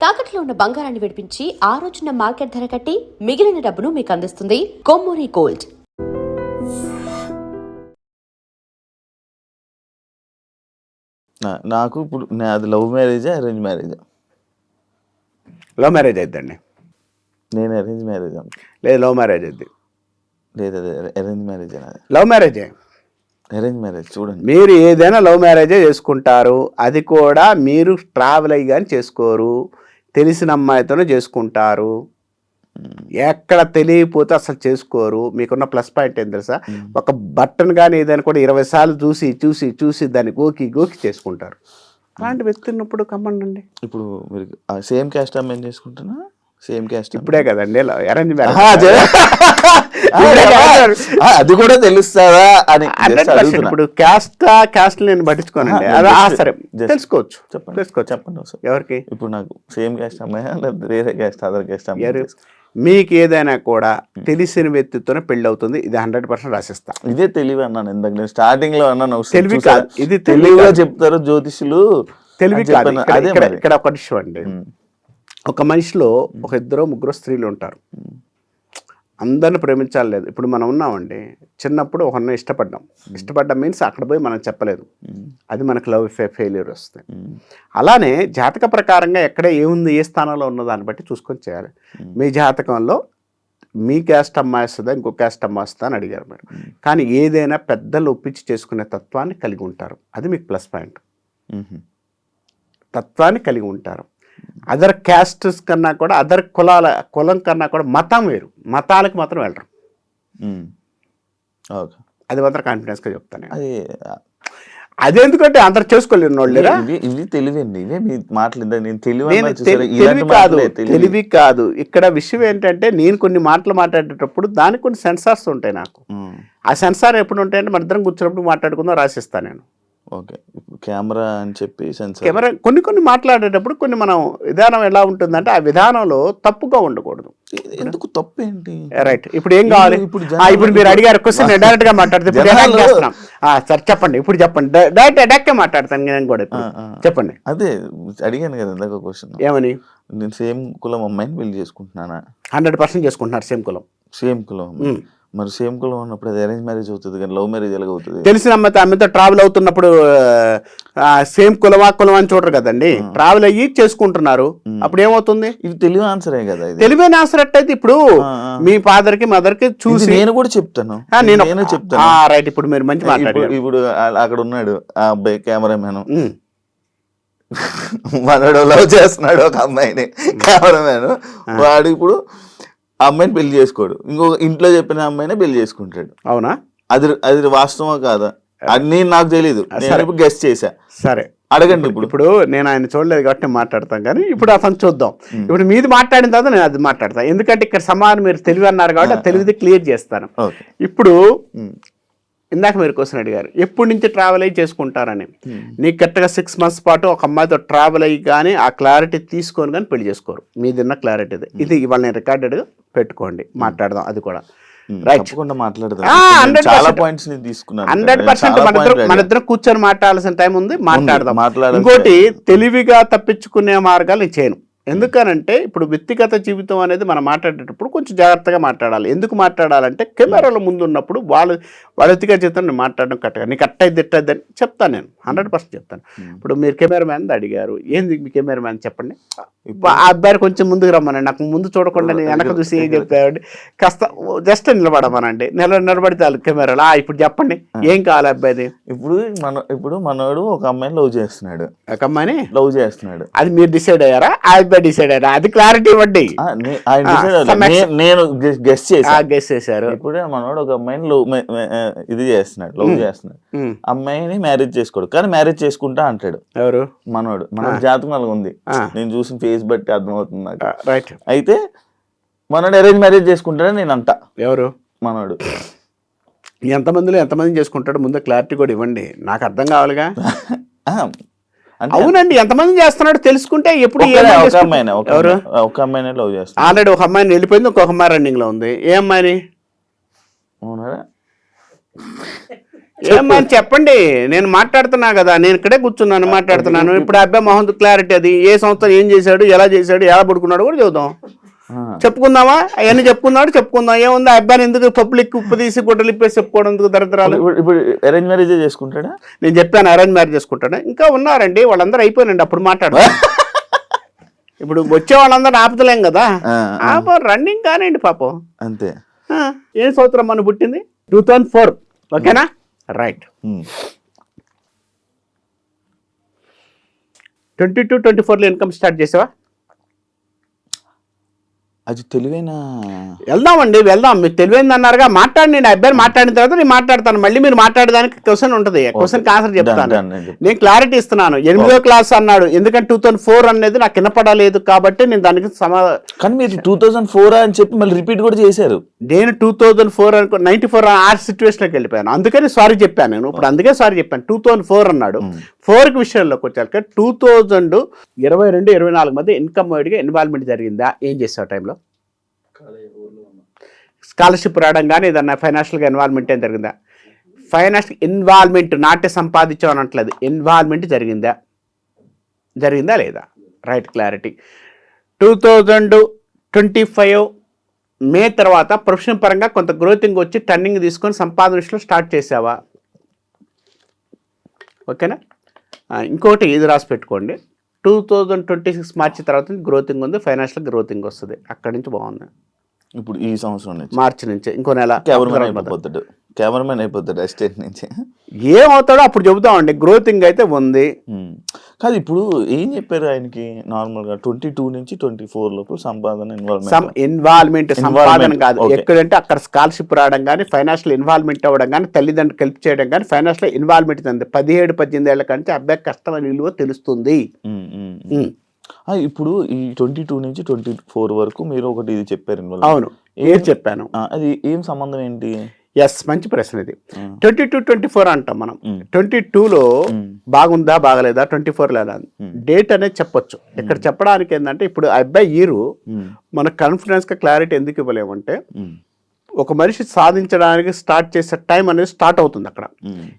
తాకట్లో ఉన్న బంగారాన్ని విడిపించి ఆ రోజున మార్కెట్ ధర కట్టి మిగిలిన డబ్బును మీకు అందిస్తుంది కొమ్మూరి గోల్డ్. నాకు ఇప్పుడు అది లవ్ మ్యారేజా అరేంజ్ మ్యారేజా? లవ్ మ్యారేజ్ అయిద్దండి. నేను అరేంజ్ మ్యారేజ్ లేదు, లవ్ మ్యారేజ్ అయింది. లేదు, అదే అరేంజ్ మ్యారేజ్ అనేది. లవ్ మ్యారేజే. అరేంజ్ మ్యారేజ్ చూడండి, మీరు ఏదైనా లవ్ మ్యారేజే చేసుకుంటారు, అది కూడా మీరు ట్రావెల్ అయ్యి కానీ చేసుకోరు, తెలిసిన అమ్మాయితోనే చేసుకుంటారు. ఎక్కడ తెలియకపోతే అసలు చేసుకోరు. మీకున్న ప్లస్ పాయింట్ ఏం తెలుసా, ఒక బట్టన్ కానీ ఏదైనా కూడా 20 సార్లు చూసి చూసి చూసి దాన్ని గోకి గోకి చేసుకుంటారు. అలాంటి వ్యక్తి ఉన్నప్పుడు కమ్మండి. ఇప్పుడు మీరు సేమ్ క్యాస్ట్ అమ్మాయిని చేసుకుంటున్నా? సేమ్ క్యాస్ట్ ఇప్పుడే కదండి అరేంజ్ మ్యారేజ్. అది కూడా తెలుస్తుందా అని. ఇప్పుడు క్యాస్ట్ నేను పట్టించుకోనండి. సరే, తెలుసుకోవచ్చు. చెప్పండి సార్. ఎవరికి? ఇప్పుడు నాకు సేమ్ క్యాస్ట్ అమ్మాయి లేదా వేరే క్యాస్ట్, అదర్ క్యాస్ట్ అమ్మాయి? మీకు ఏదైనా కూడా తెలిసిన వ్యక్తితోనే పెళ్లి అవుతుంది, ఇది 100% రాసిస్తా. ఇదే తెలివి అన్నాను ఇందాక, నేను స్టార్టింగ్ లో అన్నాను. తెలివి కాదు, ఇది తెలివిగా చెప్తారు జ్యోతిషులు. తెలివి కాదు. ఇక్కడ ఒక విషయం అండి, ఒక మనిషిలో ఒక 2-3 స్త్రీలు ఉంటారు. అందరిని ప్రేమించాలి లేదు. ఇప్పుడు మనం ఉన్నామండి, చిన్నప్పుడు ఒకరిని ఇష్టపడ్డాం మీన్స్ అక్కడ పోయి మనం చెప్పలేదు, అది మనకు లవ్ ఫెయిల్యూర్ వస్తుంది. అలానే జాతక ప్రకారంగా ఎక్కడ ఏముంది, ఏ స్థానంలో ఉన్న దాన్ని బట్టి చూసుకొని చేయాలి. మీ జాతకంలో మీ క్యాస్ట్ అమ్మాయి వస్తుందా, ఇంకో క్యాస్ట్ అమ్మాయి వస్తుందా అని అడిగారు మీరు. కానీ ఏదైనా పెద్దలు ఒప్పించి చేసుకునే తత్వాన్ని కలిగి ఉంటారు, అది మీకు ప్లస్ పాయింట్. తత్వాన్ని కలిగి ఉంటారు. అదర్ క్యాస్ట్స్ కన్నా కూడా, అదర్ కులం కన్నా కూడా మతం వేరు, మతాలకు మాత్రం వెళ్ళరు. అది మాత్రం కాన్ఫిడెన్స్గా చెప్తాను. అది ఎందుకంటే అందరు చేసుకోలేరు వాళ్ళు. ఇవి తెలివండి, ఇవే మీ మాటలు. తెలివి కాదు. ఇక్కడ విషయం ఏంటంటే, నేను కొన్ని మాటలు మాట్లాడేటప్పుడు దానికి కొన్ని సెన్సార్స్ ఉంటాయి నాకు. ఆ సెన్సార్ ఎప్పుడు ఉంటాయంటే, మన ఇద్దరం కూర్చున్నప్పుడు మాట్లాడుకుందాం రాసిస్తాను నేను. ఓకే, కెమెరా అని చెప్పి కెమెరా కొన్ని మాట్లాడేటప్పుడు కొన్ని మనం విధానం ఎలా ఉంటుందంటే, ఆ విధానంలో తప్పుగా ఉండకూడదు. ఎందుకు తప్పు ఏంటి? రైట్. ఇప్పుడు ఏం కావాలి? ఇప్పుడు మీరు అడిగారు క్వశ్చన్, డైరెక్ట్ గా మాట్లాడితే సార్ చెప్పండి, ఇప్పుడు చెప్పండి. డైరెక్ట్ గా మాట్లాడతాను నేను కూడా. చెప్పండి. అదే అడిగాను కదా ఇందాక క్వశ్చన్. ఏమని? నేను సేమ్ కులం అమ్మాయిని పెళ్లి చేసుకుంటున్నానా? 100% చేసుకుంటున్నారు సేమ్ కులం. మరి సేమ్ కులం ఉన్నప్పుడు అది అరేంజ్ మ్యారేజ్ అవుతుంది కానీ లవ్ మ్యారేజ్ ఎలాగ అవుతుంది? తెలిసిన అమ్మాయితో ట్రావెల్ అవుతున్నప్పుడు సేమ్ కులమా అని చూడరు కదండి, ట్రావెల్ అయ్యి చేసుకుంటున్నారు. అప్పుడు ఏమవుతుంది? ఇది తెలివి ఆన్సరే కదా. తెలివైన ఆన్సర్ అయితే ఇప్పుడు మీ ఫాదర్ కి మదర్ కి చూసి నేను కూడా చెప్తాను. రైట్. ఇప్పుడు మీరు మంచి మాట్లాడారు. ఇప్పుడు అక్కడ ఉన్నాడు ఆ అబ్బాయి కెమెరామెన్, మనోడు లవ్ చేస్తున్నాడు ఒక అమ్మాయిని, కెమెరామెన్. వాడు ఇప్పుడు ఆ అమ్మాయిని పెళ్లి చేసుకోడు, ఇంకో ఇంట్లో చెప్పిన అమ్మాయినే పెళ్లి చేసుకుంటాడు. అవునా? అది వాస్తవా కాదా అని నాకు తెలీదు. నేను గెస్ట్ చేశా. సరే, అడగండి. ఇప్పుడు నేను ఆయన చూడలేదు కాబట్టి నేను మాట్లాడతాను, కానీ ఇప్పుడు అతను చూద్దాం. ఇప్పుడు మీది మాట్లాడిన తర్వాత నేను అది మాట్లాడతాను. ఎందుకంటే ఇక్కడ సమానం మీరు తెలివి అన్నారు కాబట్టి ఆ తెలివిది క్లియర్ చేస్తాను. ఇప్పుడు ఇందాక మీరు క్వశ్చన్ అడిగారు, ఎప్పటి నుంచి ట్రావెల్ అయ్యి చేసుకుంటారని. నీకు కరెక్ట్గా 6 months పాటు ఒక అమ్మాయితో ట్రావెల్ అయ్యి కానీ ఆ క్లారిటీ తీసుకొని కానీ పెళ్లి చేసుకోరు. మీదిన్న క్లారిటీ ఇది ఇవాళ నేను రికార్డెడ్గా పెట్టుకోండి, మాట్లాడదాం. అది కూడా రైట్. 100% మన ఇద్దరం కూర్చొని మాట్లాడాల్సిన టైం ఉంది, మాట్లాడదాం. ఇంకోటి, తెలివిగా తప్పించుకునే మార్గాలు నేను చేయను. ఎందుకనంటే ఇప్పుడు వ్యక్తిగత జీవితం అనేది మనం మాట్లాడేటప్పుడు కొంచెం జాగ్రత్తగా మాట్లాడాలి. ఎందుకు మాట్లాడాలంటే, కెమెరాల ముందు ఉన్నప్పుడు వాళ్ళ వ్యక్తిగత జీవితం నేను మాట్లాడడం కరెక్ట్గా, నీకు అట్టయిద్ది అని చెప్తాను. నేను 100% చెప్తాను. ఇప్పుడు మీరు కెమెరామ్యాన్ అడిగారు, ఏంది మీ కెమెరామ్యాన్ చెప్పండి. ఆ అబ్బాయి కొంచెం ముందుకు రమ్మనండి, నాకు ముందు చూడకుండా నేను వెనక చూసి ఏం చెప్తామండి, కాస్త జస్ట్ నిలబడమనండి. నిలబడితే వాళ్ళు కెమెరాలు ఇప్పుడు చెప్పండి ఏం కావాలి అబ్బాయిది. ఇప్పుడు మనోడు ఒక అమ్మాయిని లవ్ చేస్తున్నాడు, ఒక అమ్మాయిని లవ్ చేస్తున్నాడు. అది మీరు డిసైడ్ అయ్యారా? ఆ అబ్బాయి డిసైడ్ అయ్యారా? అది క్లారిటీ ఇవ్వండి. నేను గెస్ట్ చేశారు. ఇప్పుడు మనోడు ఒక అమ్మాయిని లవ్ చేస్తున్నాడు. అమ్మాయిని మ్యారేజ్ చేసుకోడు, కానీ మ్యారేజ్ చేసుకుంటా అంటాడు. ఎవరు? మనోడు జాతకం అలాగ ఉంది, నేను చూసిన ఫేస్ బట్టి అర్థమవుతుంది నాకు. రైట్. అయితే మనోడు అరేంజ్ మ్యారేజ్ చేసుకుంటాడని నేను అంటా. ఎవరు? మనోడు. ఎంతమంది చేసుకుంటాడు ముందు క్లారిటీ కూడా ఇవ్వండి, నాకు అర్థం కావాలిగా. అవునండి, ఎంతమంది చేస్తున్నాడు తెలుసుకుంటే ఎప్పుడు. ఒక అమ్మాయిని లవ్ చేస్తాడు ఆల్రెడీ, ఒక అమ్మాయిని వెళ్ళిపోయింది, ఇంకొక అమ్మాయి రన్నింగ్ లో ఉంది. ఏ అమ్మాయిని? ఏమని చెప్పండి, నేను మాట్లాడుతున్నా కదా, నేను ఇక్కడే కూర్చున్నాను మాట్లాడుతున్నాను. ఇప్పుడు ఆ అబ్బాయి మొహం క్లారిటీ, అది ఏ సంవత్సరం ఏం చేశాడు, ఎలా పడుకున్నాడు కూడా చూద్దాం. చెప్పుకుందామా? అవన్నీ చెప్పుకుందాం. ఏముంది, ఆ అబ్బాయిని ఎందుకు పబ్లిక్ ఉప్పు తీసి గుడ్డలు ఇప్పేసి చెప్పుకోవడం ఎందుకు దరిద్రాలు? ఇప్పుడు అరేంజ్ మ్యారేజ్ చేసుకుంటాడా? నేను చెప్పాను అరేంజ్ మ్యారేజ్ చేసుకుంటాడా. ఇంకా ఉన్నారండి, వాళ్ళందరూ అయిపోయినండి అప్పుడు మాట్లాడతారు. ఇప్పుడు వచ్చే వాళ్ళందరూ ఆపుతలేం కదా, రన్నింగ్ కానివ్వండి పాపం. అంతే. ఏ సంవత్సరం మనం పుట్టింది? 2004. ఓకేనా? రైట్. 22-24లో ఇన్కమ్ స్టార్ట్ చేసావా? అది తెలివైన. వెళ్దాం. మీరు తెలివైంది అన్నారుగా, మాట్లాడి. నేను అబ్బాయిని మాట్లాడిన తర్వాత నేను మాట్లాడతాను. మళ్ళీ మీరు మాట్లాడడానికి క్వశ్చన్ ఉంటుంది, క్వశ్చన్కి ఆన్సర్ చెప్తాను. నేను క్లారిటీ ఇస్తున్నాను. 8వ క్లాస్ అన్నాడు, ఎందుకంటే 2004 అనేది నాకు వినపడలేదు కాబట్టి నేను దానికి కానీ మీరు 2004 అని చెప్పి మళ్ళీ రిపీట్ కూడా చేశారు. నేను 2004 అనుకో 94 ఆ సిచ్యువేషన్లోకి వెళ్ళిపోయాను, అందుకని సారీ చెప్పాను నేను. ఇప్పుడు అందుకే సారీ చెప్పాను. 2004 అన్నాడు. 4కి విషయంలోకి వచ్చాక 2022-24 మధ్య ఇన్కమ్ వైడ్గా ఇన్వాల్వ్మెంట్ జరిగిందా? ఏం చేసావు టైంలో? స్కాలర్షిప్ రావడం కానీ ఏదన్నా ఫైనాన్షియల్గా ఇన్వాల్వ్మెంట్ ఏం జరిగిందా? ఫైనాన్షియల్ ఇన్వాల్వ్మెంట్, నాటే సంపాదించావు అనట్లేదు, ఇన్వాల్వ్మెంట్ జరిగిందా లేదా? Right, clarity. 2025 మే తర్వాత ప్రొఫెషన్ పరంగా కొంత గ్రోతింగ్ వచ్చి టర్నింగ్ తీసుకొని సంపాదన విషయంలో స్టార్ట్ చేసావా? ఓకేనా? ఇంకోటి ఇది రాసి పెట్టుకోండి. 2026 మార్చి తర్వాత గ్రోతింగ్ ఉంది, ఫైనాన్షియల్ గ్రోతింగ్ వస్తుంది. అక్కడి నుంచి బాగుంది. ఇప్పుడు ఈ సంవత్సరం నుంచి మార్చి నుంచి ఇంకో నెల కెమెరామెన్ అయిపోతాడు అసిస్టెంట్ నుంచి. ఏమవుతాడో అప్పుడు చెబుతామండి. గ్రోతింగ్ అయితే ఉంది. కాదు, ఇప్పుడు ఏం చెప్పారు ఆయనకి? నార్మల్గా 22 నుంచి 24 లోపు సంపాదన ఇన్వాల్వ్మెంట్ సంపాదన కాదు, ఎక్కడంటే అక్కడ స్కాలర్షిప్ రావడం కానీ, ఫైనాన్షియల్ ఇన్వాల్వ్మెంట్ అవ్వడం కానీ, తల్లిదండ్రులు హెల్ప్ చేయడం కానీ, ఫైనాన్షియల్ ఇన్వాల్వ్మెంట్ ఉంది. 17-18 ఏళ్ల కంటే అబ్బాయి కష్టమైన విలువ తెలుస్తుంది. ఇప్పుడు ఈ 22 నుంచి 24 వరకు మీరు ఒకటి ఇది చెప్పారు. అవును, ఏం చెప్పాను? అది ఏం సంబంధం ఏంటి? ఎస్, మంచి ప్రశ్న ఇది. 22-24 అంటాం మనం. 22లో బాగుందా బాగలేదా, 24 లేదా డేట్ అనేది చెప్పొచ్చు. ఇక్కడ చెప్పడానికి ఏంటంటే, ఇప్పుడు అబ్బాయి ఈరు మన కాన్ఫిడెన్స్ గా క్లారిటీ ఎందుకు ఇవ్వలేమంటే, ఒక మనిషి సాధించడానికి స్టార్ట్ చేసే టైం అనేది స్టార్ట్ అవుతుంది అక్కడ.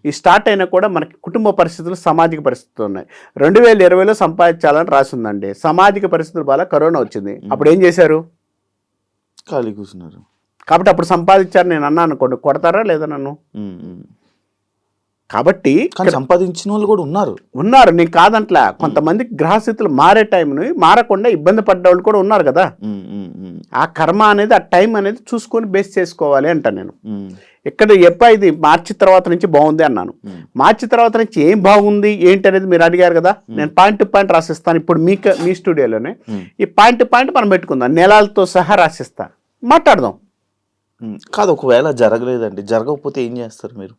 ఈ స్టార్ట్ అయినా కూడా మనకి కుటుంబ పరిస్థితులు, సామాజిక పరిస్థితులు ఉన్నాయి. 2020లో సంపాదించాలని రాసి ఉందండి. సామాజిక పరిస్థితులు బాగా, కరోనా వచ్చింది. అప్పుడు ఏం చేశారు? ఖాళీ కూర్చున్నారు. కాబట్టి అప్పుడు సంపాదించారు నేను అన్నా అనుకోండి, కొడతారా లేదా నన్ను? కాబట్టి సంపాదించిన వాళ్ళు కూడా ఉన్నారు, నేను కాదంట్లా. కొంతమందికి గ్రహస్థితులు మారే టైంని మారకుండా ఇబ్బంది పడ్డ వాళ్ళు కూడా ఉన్నారు కదా. ఆ కర్మ అనేది, ఆ టైం అనేది చూసుకొని బేస్ చేసుకోవాలి అంట నేను. ఇక్కడ ఇది మార్చి తర్వాత నుంచి బాగుంది అన్నాను. మార్చి తర్వాత నుంచి ఏం బాగుంది ఏంటి అనేది మీరు అడిగారు కదా. నేను పాయింట్ టు పాయింట్ రాసిస్తాను. ఇప్పుడు మీ స్టూడియోలోనే ఈ పాయింట్ టు పాయింట్ మనం పెట్టుకుందాం, నెలలతో సహా రాసిస్తా, మాట్లాడదాం. కాదు, ఒకవేళ జరగలేదండి, జరగకపోతే ఏం చేస్తారు మీరు?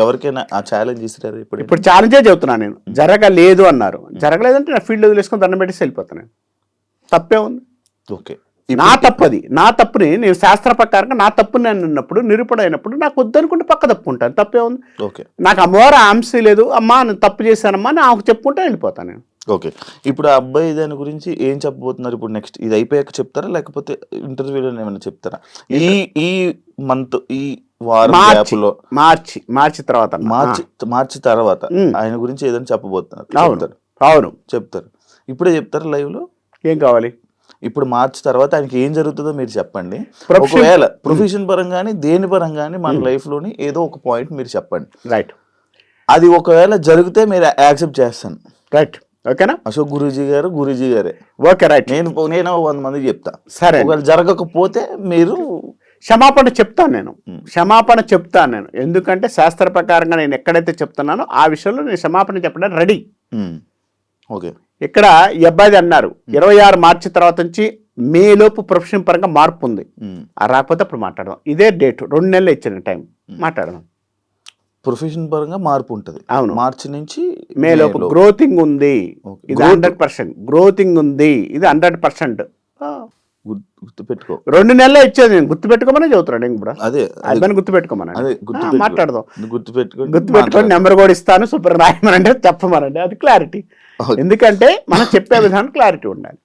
ఎవరికైనా ఆ ఛాలెంజ్ ఇస్తారు? ఇప్పుడు ఛాలెంజే చెబుతున్నాను నేను. జరగలేదు అన్నారు, జరగలేదంటే నా ఫీల్డ్ వదిలేసుకొని దండం పెట్టేసి వెళ్ళిపోతాను. తప్పే ఉంది? ఓకే, నా తప్పది. నా తప్పుని నేను శాస్త్ర ప్రకారంగా నా తప్పుని నేను ఉన్నప్పుడు, నిరూపణ అయినప్పుడు నాకు వద్దనుకుంటే పక్క తప్పుకుంటాను. తప్పే ఉంది? ఓకే, నాకు అమ్మవారు ఆంశ లేదు, అమ్మా నేను తప్పు చేశానమ్మా అని ఆమెకు చెప్పుకుంటే వెళ్ళిపోతాను నేను. ఓకే, ఇప్పుడు ఆ అబ్బాయి దాని గురించి ఏం చెప్పబోతున్నారు? ఇప్పుడు నెక్స్ట్ ఇది అయిపోయాక చెప్తారా, లేకపోతే ఇంటర్వ్యూలో ఏమైనా చెప్తారా? ఈ మంత్, ఈ వారం మార్చి తర్వాత ఆయన గురించి ఏదైనా చెప్పబోతున్నారు? అవును, చెప్తారు. ఇప్పుడే చెప్తారా లైవ్ లో? ఏం కావాలి? ఇప్పుడు మార్చి తర్వాత ఆయనకి ఏం జరుగుతుందో మీరు చెప్పండి. ఒకవేళ ప్రొఫెషన్ పరంగానే దేని పరంగానే మన లైఫ్ లోని ఏదో ఒక పాయింట్ మీరు చెప్పండి. రైట్, అది ఒకవేళ జరిగితే మీరు యాక్సెప్ట్ చేస్తాను. రైట్, ఓకేనా? అశోక్ గురూజీ గారే. Okay, right. నేను 100 మందికి చెప్తా. సరే, ఒకవేళ జరగకపోతే మీరు క్షమాపణ చెప్తాను నేను. ఎందుకంటే శాస్త్ర ప్రకారంగా నేను ఎక్కడైతే చెప్తున్నానో ఆ విషయంలో నేను క్షమాపణ చెప్పడానికి రెడీ. ఓకే, ఇక్కడ ఈ అబ్బాయి అన్నారు 26 మార్చి తర్వాత నుంచి మే లోపు ప్రొఫెషన్ పరంగా మార్పు ఉంది. రాకపోతే అప్పుడు మాట్లాడదాం. ఇదే డేట్, 2 నెలలు ఇచ్చిన టైం, మాట్లాడదాం. ప్రొఫెషన్ పరంగా మార్పు ఉంటుంది. అవును, మార్చి నుంచి మే లోపు గ్రోతింగ్ ఉంది. ఇది 100% గ్రోతింగ్ ఉంది. ఇది 100%. గుర్తుపెట్టుకో. 2 నెలలే ఇచ్చేది, నేను గుర్తుపెట్టుకోమని చదువుతున్నాడు. నేను కూడా అదే గుర్తుపెట్టుకోమని మాట్లాడదాం. గుర్తుపెట్టుకొని నెంబర్ కూడా ఇస్తాను, సూపర్ రాయమనంటే చెప్పమనండి. అది క్లారిటీ. ఎందుకంటే మనం చెప్పే విధానం క్లారిటీ ఉండాలి.